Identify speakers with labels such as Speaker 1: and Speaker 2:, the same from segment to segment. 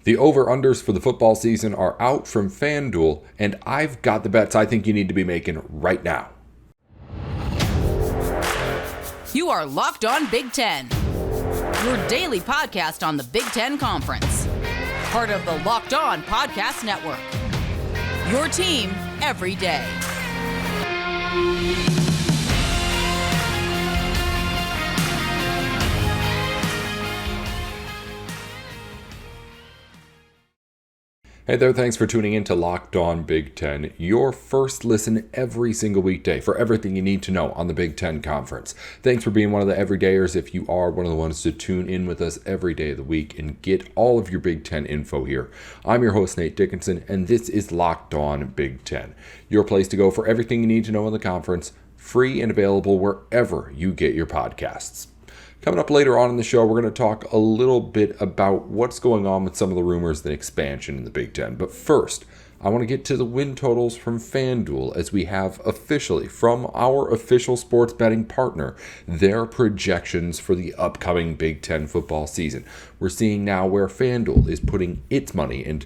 Speaker 1: The over-unders for the football season are out from FanDuel, and I've got the bets I think you need to be making right now.
Speaker 2: You are Locked On Big Ten, your daily podcast on the Big Ten Conference. Part of the Locked On Podcast Network, your team every day.
Speaker 1: Hey there, thanks for tuning in to Locked On Big Ten, your first listen every single weekday for everything you need to know on the Big Ten Conference. Thanks for being one of the everydayers if you are one of the ones to tune in with us every day of the week and get all of your Big Ten info here. I'm your host, Nate Dickinson, and this is Locked On Big Ten, your place to go for everything you need to know in the conference, free and available wherever you get your podcasts. Coming up later on in the show, we're going to talk a little bit about what's going on with some of the rumors and expansion in the Big Ten. But first, I want to get to the win totals from FanDuel as we have officially, from our official sports betting partner, their projections for the upcoming Big Ten football season. We're seeing now where FanDuel is putting its money, and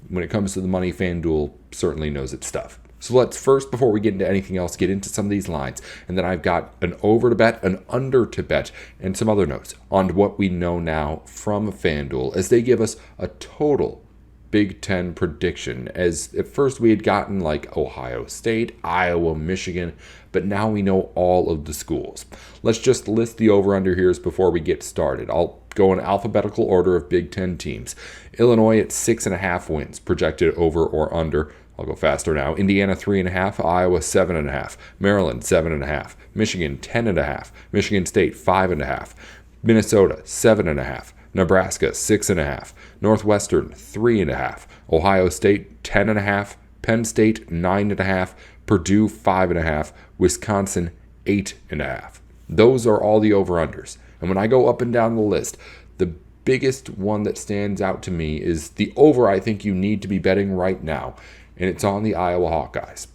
Speaker 1: when it comes to the money, FanDuel certainly knows its stuff. So let's first, before we get into anything else, get into some of these lines. And then I've got an over to bet, an under to bet, and some other notes on what we know now from FanDuel as they give us a total Big Ten prediction. As at first we had gotten like Ohio State, Iowa, Michigan, but now we know all of the schools. Let's just list the over-under here before we get started. I'll go in alphabetical order of Big Ten teams. Illinois at 6.5 wins, projected over or under. I'll go faster now. Indiana 3.5, Iowa 7.5, Maryland 7.5, Michigan 10.5, Michigan State 5.5, Minnesota 7.5, Nebraska 6.5, Northwestern 3.5, Ohio State 10.5, Penn State 9.5, Purdue 5.5, Wisconsin 8.5. Those are all the over-unders. And when I go up and down the list, the biggest one that stands out to me is the over I think you need to be betting right now. And it's on the Iowa Hawkeyes.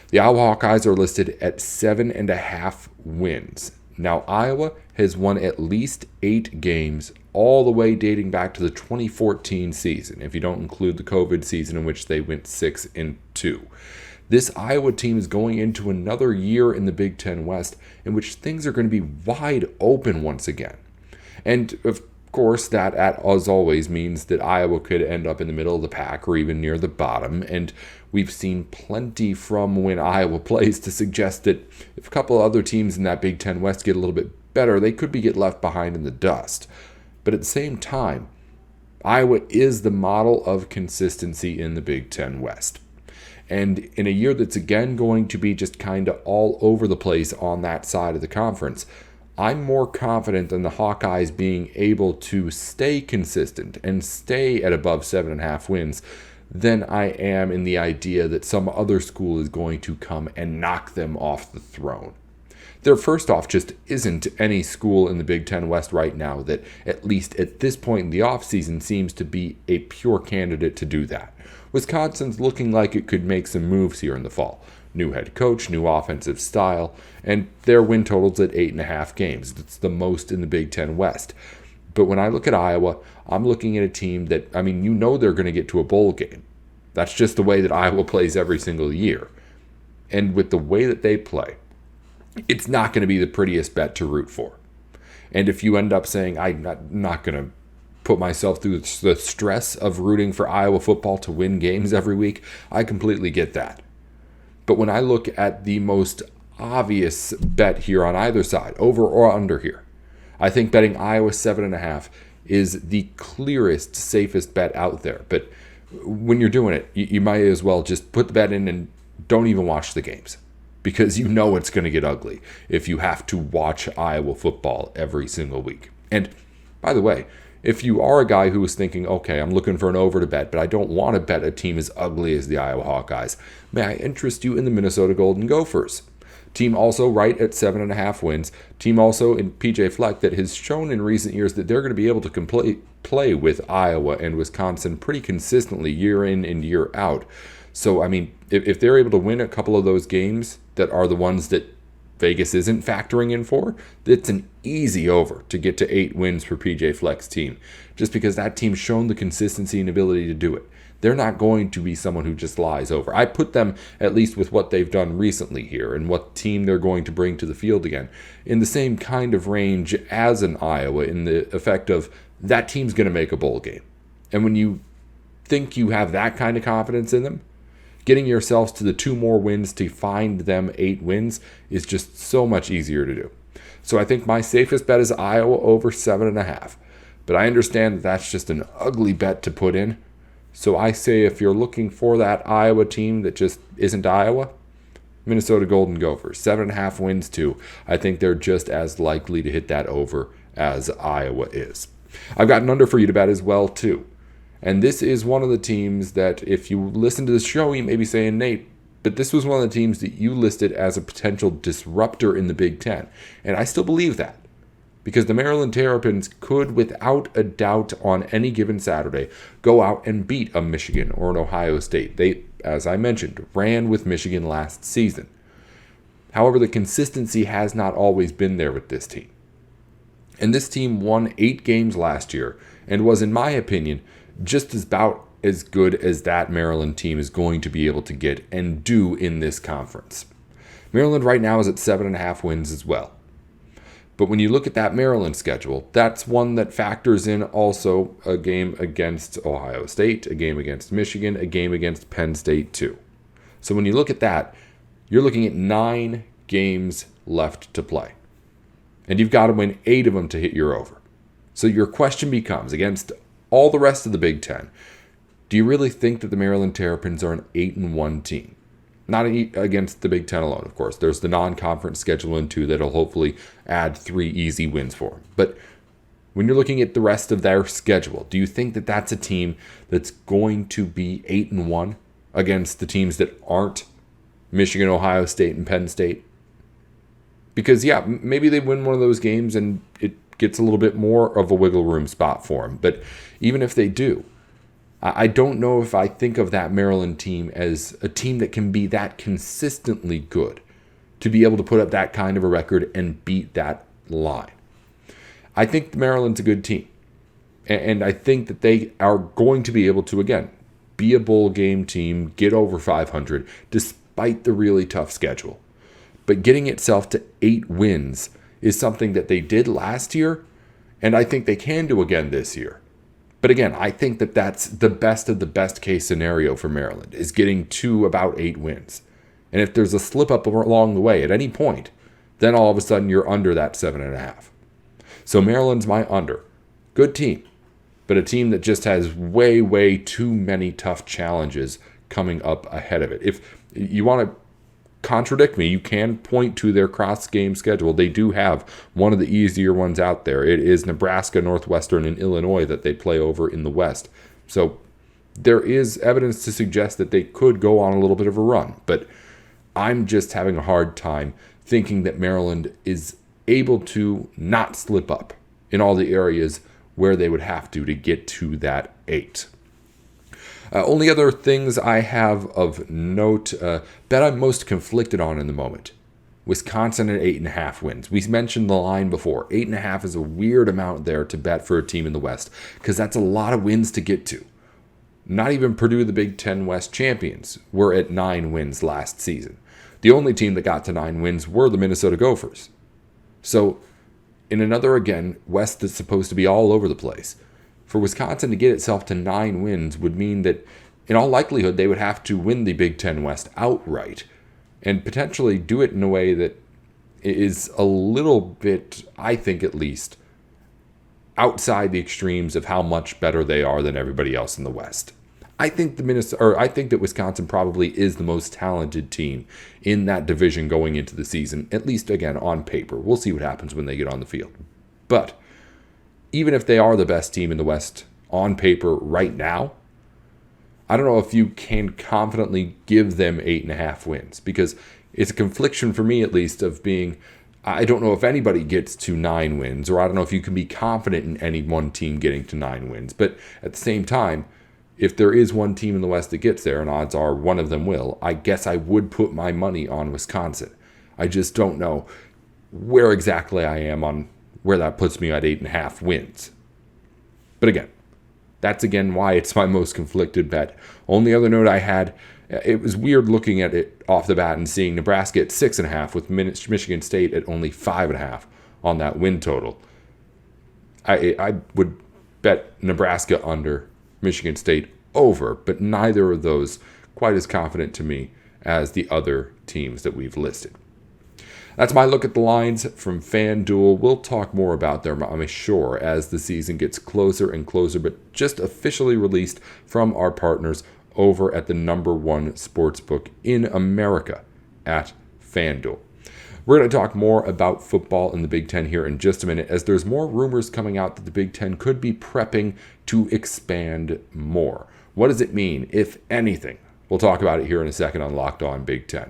Speaker 1: The Iowa Hawkeyes are listed at 7.5 wins. Now, Iowa has won at least 8 games, all the way dating back to the 2014 season, if you don't include the COVID season in which they went 6-2. This Iowa team is going into another year in the Big Ten West in which things are going to be wide open once again. And of course, that, as always, means that Iowa could end up in the middle of the pack or even near the bottom. And we've seen plenty from when Iowa plays to suggest that if a couple of other teams in that Big Ten West get a little bit better, they could get left behind in the dust. But at the same time, Iowa is the model of consistency in the Big Ten West. And in a year that's again going to be just kind of all over the place on that side of the conference, I'm more confident in the Hawkeyes being able to stay consistent and stay at above 7.5 wins than I am in the idea that some other school is going to come and knock them off the throne. There, first off, just isn't any school in the Big Ten West right now that, at least at this point in the offseason, seems to be a pure candidate to do that. Wisconsin's looking like it could make some moves here in the fall. New head coach, new offensive style, and their win totals at 8.5 games. That's the most in the Big Ten West. But when I look at Iowa, I'm looking at a team that, they're going to get to a bowl game. That's just the way that Iowa plays every single year. And with the way that they play, it's not going to be the prettiest bet to root for. And if you end up saying, I'm not going to put myself through the stress of rooting for Iowa football to win games every week, I completely get that. But when I look at the most obvious bet here on either side, over or under here, I think betting Iowa 7.5 is the clearest, safest bet out there. But when you're doing it, you might as well just put the bet in and don't even watch the games, because you know it's going to get ugly if you have to watch Iowa football every single week. And by the way, if you are a guy who is thinking, okay, I'm looking for an over to bet, but I don't want to bet a team as ugly as the Iowa Hawkeyes, may I interest you in the Minnesota Golden Gophers? Team also right at 7.5 wins. Team also in PJ Fleck that has shown in recent years that they're going to be able to play with Iowa and Wisconsin pretty consistently year in and year out. So, if they're able to win a couple of those games that are the ones that Vegas isn't factoring in for, it's an easy over to get to 8 wins for PJ Fleck's team, just because that team's shown the consistency and ability to do it. They're not going to be someone who just lies over. I put them, at least with what they've done recently here and what team they're going to bring to the field again, in the same kind of range as an Iowa, in the effect of that team's going to make a bowl game. And when you think you have that kind of confidence in them, getting yourselves to the 2 more wins to find them 8 wins is just so much easier to do. So I think my safest bet is Iowa over 7.5. But I understand that that's just an ugly bet to put in. So I say if you're looking for that Iowa team that just isn't Iowa, Minnesota Golden Gophers, 7.5 wins too. I think they're just as likely to hit that over as Iowa is. I've got an under for you to bet as well too. And this is one of the teams that if you listen to the show, you may be saying, Nate, but this was one of the teams that you listed as a potential disruptor in the Big Ten. And I still believe that. Because the Maryland Terrapins could, without a doubt, on any given Saturday, go out and beat a Michigan or an Ohio State. They, as I mentioned, ran with Michigan last season. However, the consistency has not always been there with this team. And this team won 8 games last year and was, in my opinion, just about as good as that Maryland team is going to be able to get and do in this conference. Maryland right now is at 7.5 wins as well. But when you look at that Maryland schedule, that's one that factors in also a game against Ohio State, a game against Michigan, a game against Penn State too. So when you look at that, you're looking at 9 games left to play. And you've got to win 8 of them to hit your over. So your question becomes, against all the rest of the Big Ten, do you really think that the Maryland Terrapins are an 8-1 team? Not against the Big Ten alone, of course. There's the non-conference schedule in too that'll hopefully add 3 easy wins for them. But when you're looking at the rest of their schedule, do you think that that's a team that's going to be 8-1 against the teams that aren't Michigan, Ohio State, and Penn State? Because, yeah, maybe they win one of those games and it gets a little bit more of a wiggle room spot for them. But even if they do, I don't know if I think of that Maryland team as a team that can be that consistently good to be able to put up that kind of a record and beat that line. I think Maryland's a good team. And I think that they are going to be able to, again, be a bowl game team, get over 500, despite the really tough schedule. But getting itself to 8 wins is something that they did last year, and I think they can do again this year. But again, I think that that's the best of the best case scenario for Maryland, is getting to about 8 wins. And if there's a slip up along the way at any point, then all of a sudden you're under that 7.5. So Maryland's my under. Good team, but a team that just has way, way too many tough challenges coming up ahead of it. If you want to contradict me, you can point to their cross-game schedule. They do have one of the easier ones out there. It is Nebraska, Northwestern, and Illinois that they play over in the West. So there is evidence to suggest that they could go on a little bit of a run. But I'm just having a hard time thinking that Maryland is able to not slip up in all the areas where they would have to get to that 8. Only other things I have of note that I'm most conflicted on in the moment. Wisconsin at 8.5 wins. We mentioned the line before. 8.5 is a weird amount there to bet for a team in the West because that's a lot of wins to get to. Not even Purdue, the Big Ten West champions, were at 9 wins last season. The only team that got to 9 wins were the Minnesota Gophers. So in another, again, West that's supposed to be all over the place, for Wisconsin to get itself to 9 wins would mean that, in all likelihood, they would have to win the Big Ten West outright and potentially do it in a way that is a little bit, I think at least, outside the extremes of how much better they are than everybody else in the West. I think that Wisconsin probably is the most talented team in that division going into the season, at least, again, on paper. We'll see what happens when they get on the field. But even if they are the best team in the West on paper right now, I don't know if you can confidently give them 8.5 wins, because it's a confliction for me, at least, of being, I don't know if anybody gets to 9 wins, or I don't know if you can be confident in any one team getting to 9 wins. But at the same time, if there is one team in the West that gets there, and odds are one of them will, I guess I would put my money on Wisconsin. I just don't know where exactly I am on where that puts me at 8.5 wins. But again, that's again why it's my most conflicted bet. Only other note I had, it was weird looking at it off the bat and seeing Nebraska at 6.5 with Michigan State at only 5.5 on that win total. I would bet Nebraska under, Michigan State over, but neither of those quite as confident to me as the other teams that we've listed. That's my look at the lines from FanDuel. We'll talk more about them, I'm sure, as the season gets closer and closer, but just officially released from our partners over at the #1 sportsbook in America at FanDuel. We're going to talk more about football in the Big Ten here in just a minute, as there's more rumors coming out that the Big Ten could be prepping to expand more. What does it mean, if anything? We'll talk about it here in a second on Locked On Big Ten.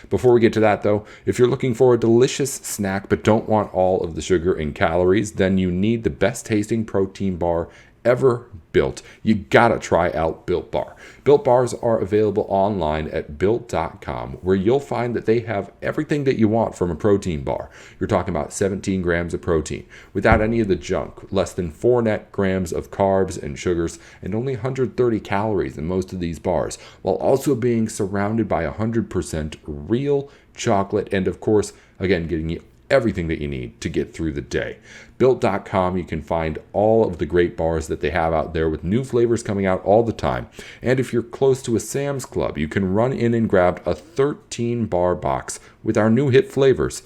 Speaker 1: Before we get to that, though, if you're looking for a delicious snack but don't want all of the sugar and calories, then you need the best tasting protein bar ever built. You gotta try out Built Bar. Built Bars are available online at built.com, where you'll find that they have everything that you want from a protein bar. You're talking about 17 grams of protein without any of the junk, less than 4 net grams of carbs and sugars, and only 130 calories in most of these bars, while also being surrounded by 100% real chocolate and, of course, again, getting you everything that you need to get through the day. Built.com, you can find all of the great bars that they have out there with new flavors coming out all the time. And if you're close to a Sam's Club, you can run in and grab a 13-bar box with our new hit flavors,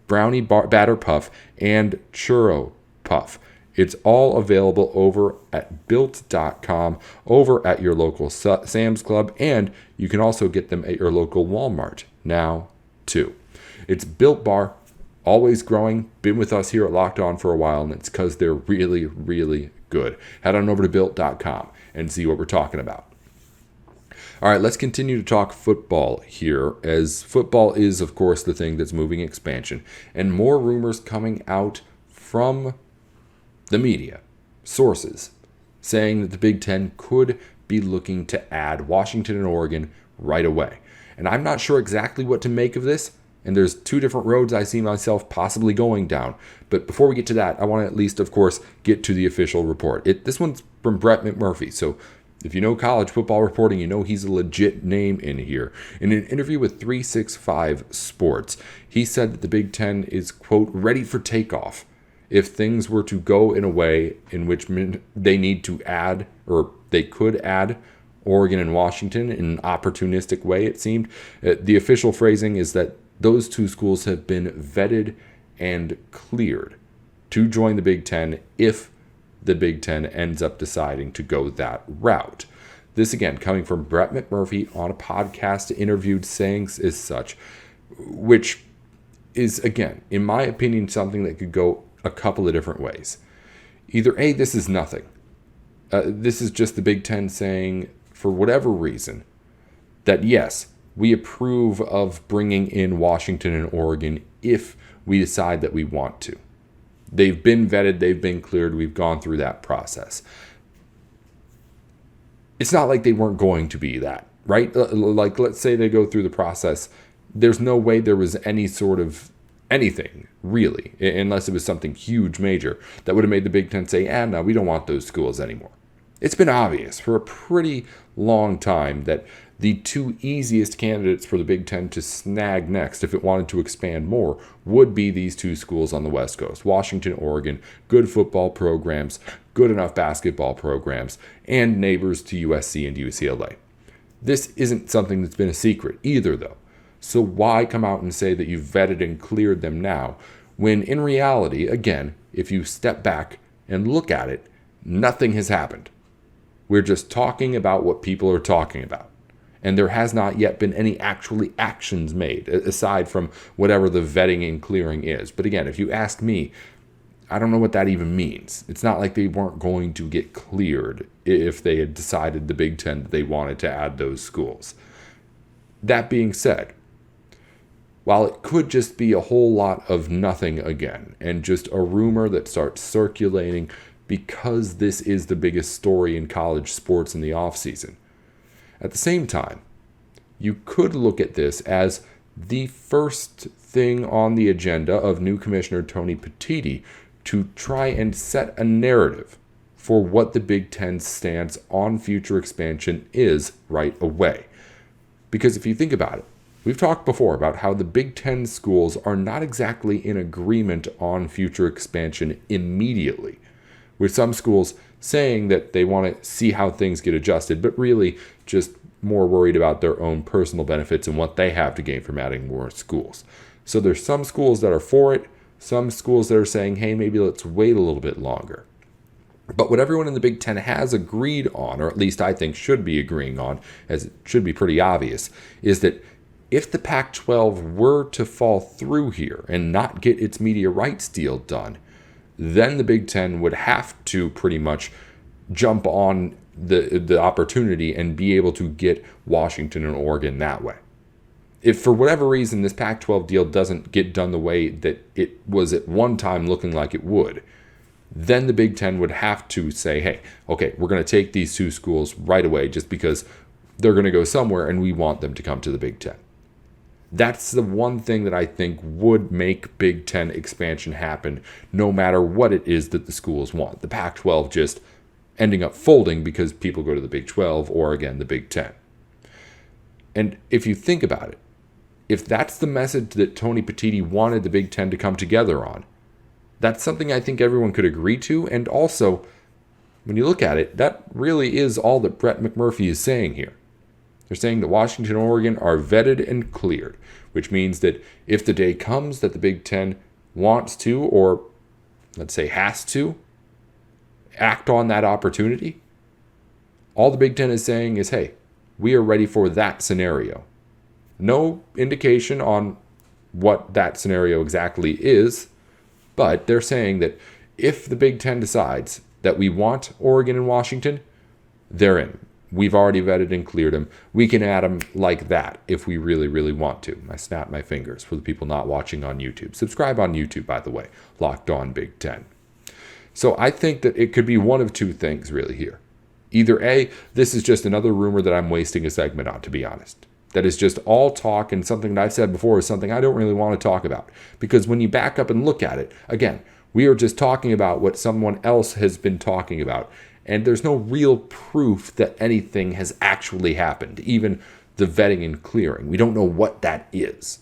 Speaker 1: Brownie Batter Puff and Churro Puff. It's all available over at Built.com, over at your local Sam's Club, and you can also get them at your local Walmart now, too. It's Built Bar. Always growing, been with us here at Locked On for a while, and it's because they're really, really good. Head on over to Built.com and see what we're talking about. All right, let's continue to talk football here, as football is, of course, the thing that's moving expansion, and more rumors coming out from the media, sources, saying that the Big Ten could be looking to add Washington and Oregon right away. And I'm not sure exactly what to make of this. And there's 2 different roads I see myself possibly going down. But before we get to that, I want to at least, of course, get to the official report. This one's from Brett McMurphy. So if you know college football reporting, you know he's a legit name in here. In an interview with 365 Sports, he said that the Big Ten is, quote, ready for takeoff if things were to go in a way in which they need to add, or they could add, Oregon and Washington in an opportunistic way, it seemed. The official phrasing is that those 2 schools have been vetted and cleared to join the Big Ten if the Big Ten ends up deciding to go that route. This, again, coming from Brett McMurphy on a podcast interviewed saying as such, which is, again, in my opinion, something that could go a couple of different ways. Either A, this is nothing. This is just the Big Ten saying, for whatever reason, that yes, we approve of bringing in Washington and Oregon if we decide that we want to. They've been vetted, they've been cleared, we've gone through that process. It's not like they weren't going to be that, right? Like, let's say they go through the process. There's no way there was any sort of anything, really, unless it was something huge, major, that would have made the Big Ten say, no, we don't want those schools anymore. It's been obvious for a pretty long time that the 2 easiest candidates for the Big Ten to snag next, if it wanted to expand more, would be these 2 schools on the West Coast, Washington, Oregon, good football programs, good enough basketball programs, and neighbors to USC and UCLA. This isn't something that's been a secret either, though. So why come out and say that you've vetted and cleared them now, when in reality, again, if you step back and look at it, nothing has happened. We're just talking about what people are talking about. And there has not yet been any actually actions made, aside from whatever the vetting and clearing is. But again, if you ask me, I don't know what that even means. It's not like they weren't going to get cleared if they had decided, the Big Ten, that they wanted to add those schools. That being said, while it could just be a whole lot of nothing again, and just a rumor that starts circulating because this is the biggest story in college sports in the offseason, at the same time, you could look at this as the first thing on the agenda of new Commissioner Tony Petitti to try and set a narrative for what the Big Ten's stance on future expansion is right away. Because if you think about it, we've talked before about how the Big Ten schools are not exactly in agreement on future expansion immediately, with some schools saying that they want to see how things get adjusted, but really just more worried about their own personal benefits and what they have to gain from adding more schools. So there's some schools that are for it, some schools that are saying, hey, maybe let's wait a little bit longer. But what everyone in the Big Ten has agreed on, or at least I think should be agreeing on, as it should be pretty obvious, is that if the Pac-12 were to fall through here and not get its media rights deal done, then the Big Ten would have to pretty much jump on the opportunity and be able to get Washington and Oregon that way. If for whatever reason this Pac-12 deal doesn't get done the way that it was at one time looking like it would, then the Big Ten would have to say, hey, okay, we're going to take these two schools right away just because they're going to go somewhere and we want them to come to the Big Ten. That's the one thing that I think would make Big Ten expansion happen no matter what it is that the schools want. The Pac-12 just ending up folding because people go to the Big 12 or, again, the Big Ten. And if you think about it, if that's the message that Tony Petitti wanted the Big Ten to come together on, that's something I think everyone could agree to. And also, when you look at it, that really is all that Brett McMurphy is saying here. They're saying that Washington and Oregon are vetted and cleared, which means that if the day comes that the Big Ten wants to, or let's say has to, act on that opportunity, all the Big Ten is saying is, hey, we are ready for that scenario. No indication on what that scenario exactly is, but they're saying that if the Big Ten decides that we want Oregon and Washington, they're in. We've already vetted and cleared them. We can add them like that if we really, really want to. I snap my fingers for the people not watching on YouTube. Subscribe on YouTube, by the way. Locked On Big Ten. So I think that it could be one of two things really here. Either A, this is just another rumor that I'm wasting a segment on, to be honest. That is just all talk, and something that I've said before is something I don't really want to talk about. Because when you back up and look at it, again, we are just talking about what someone else has been talking about. And there's no real proof that anything has actually happened, even the vetting and clearing. We don't know what that is.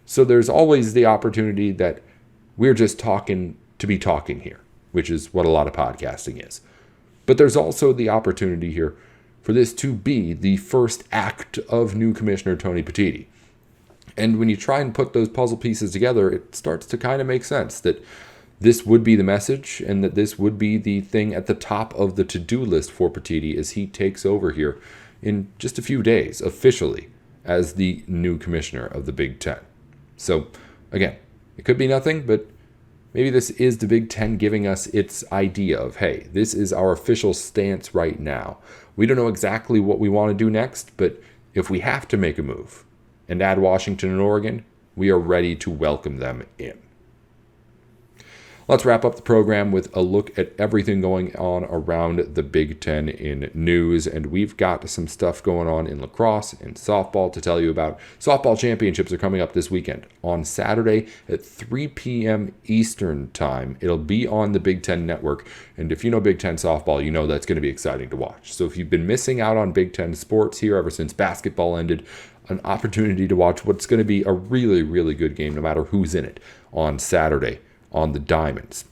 Speaker 1: So there's always the opportunity that we're just talking to be talking here, which is what a lot of podcasting is. But there's also the opportunity here for this to be the first act of new Commissioner Tony Petitti. And when you try and put those puzzle pieces together, it starts to kind of make sense that this would be the message and that this would be the thing at the top of the to-do list for Petitti as he takes over here in just a few days officially as the new commissioner of the Big Ten. So again, it could be nothing, but maybe this is the Big Ten giving us its idea of, hey, this is our official stance right now. We don't know exactly what we want to do next, but if we have to make a move and add Washington and Oregon, we are ready to welcome them in. Let's wrap up the program with a look at everything going on around the Big Ten in news. And we've got some stuff going on in lacrosse and softball to tell you about. Softball championships are coming up this weekend on Saturday at 3 p.m. Eastern time. It'll be on the Big Ten Network. And if you know Big Ten softball, you know that's going to be exciting to watch. So if you've been missing out on Big Ten sports here ever since basketball ended, an opportunity to watch what's going to be a really, really good game no matter who's in it on Saturday on the Diamonds.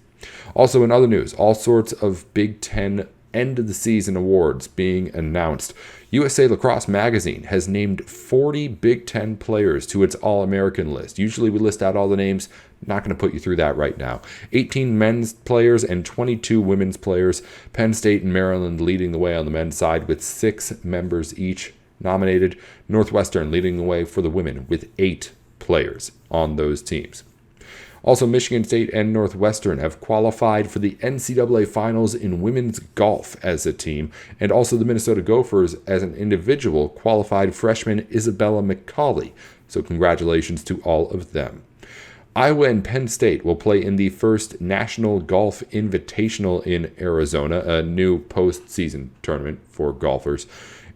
Speaker 1: Also in other news, all sorts of Big Ten end of the season awards being announced. USA Lacrosse Magazine has named 40 Big Ten players to its All-American list. Usually we list out all the names. Not going to put you through that right now. 18 men's players and 22 women's players. Penn State and Maryland leading the way on the men's side with 6 members each nominated. Northwestern leading the way for the women with 8 players on those teams. Also, Michigan State and Northwestern have qualified for the NCAA Finals in women's golf as a team, and also the Minnesota Gophers as an individual qualified freshman Isabella McCauley. So congratulations to all of them. Iowa and Penn State will play in the first National Golf Invitational in Arizona, a new postseason tournament for golfers.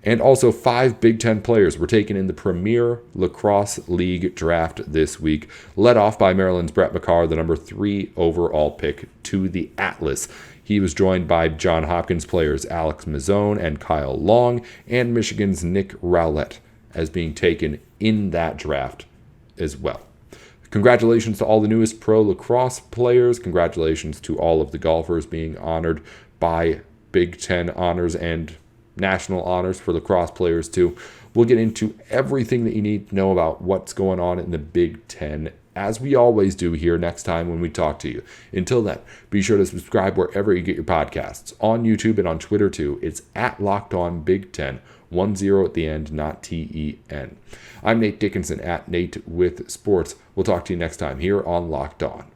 Speaker 1: And also 5 Big Ten players were taken in the Premier Lacrosse League draft this week, led off by Maryland's Brett McCarr, the number 3 overall pick to the Atlas. He was joined by Johns Hopkins players Alex Mazzone and Kyle Long, and Michigan's Nick Rowlett as being taken in that draft as well. Congratulations to all the newest pro lacrosse players. Congratulations to all of the golfers being honored by Big Ten honors and national honors for lacrosse players too. We'll get into everything that you need to know about what's going on in the Big Ten, as we always do here next time when we talk to you. Until then, be sure to subscribe wherever you get your podcasts, on YouTube and on Twitter too. It's at Locked On Big Ten, 10 at the end, not TEN. I'm Nate Dickinson at Nate with Sports. We'll talk to you next time here on Locked On.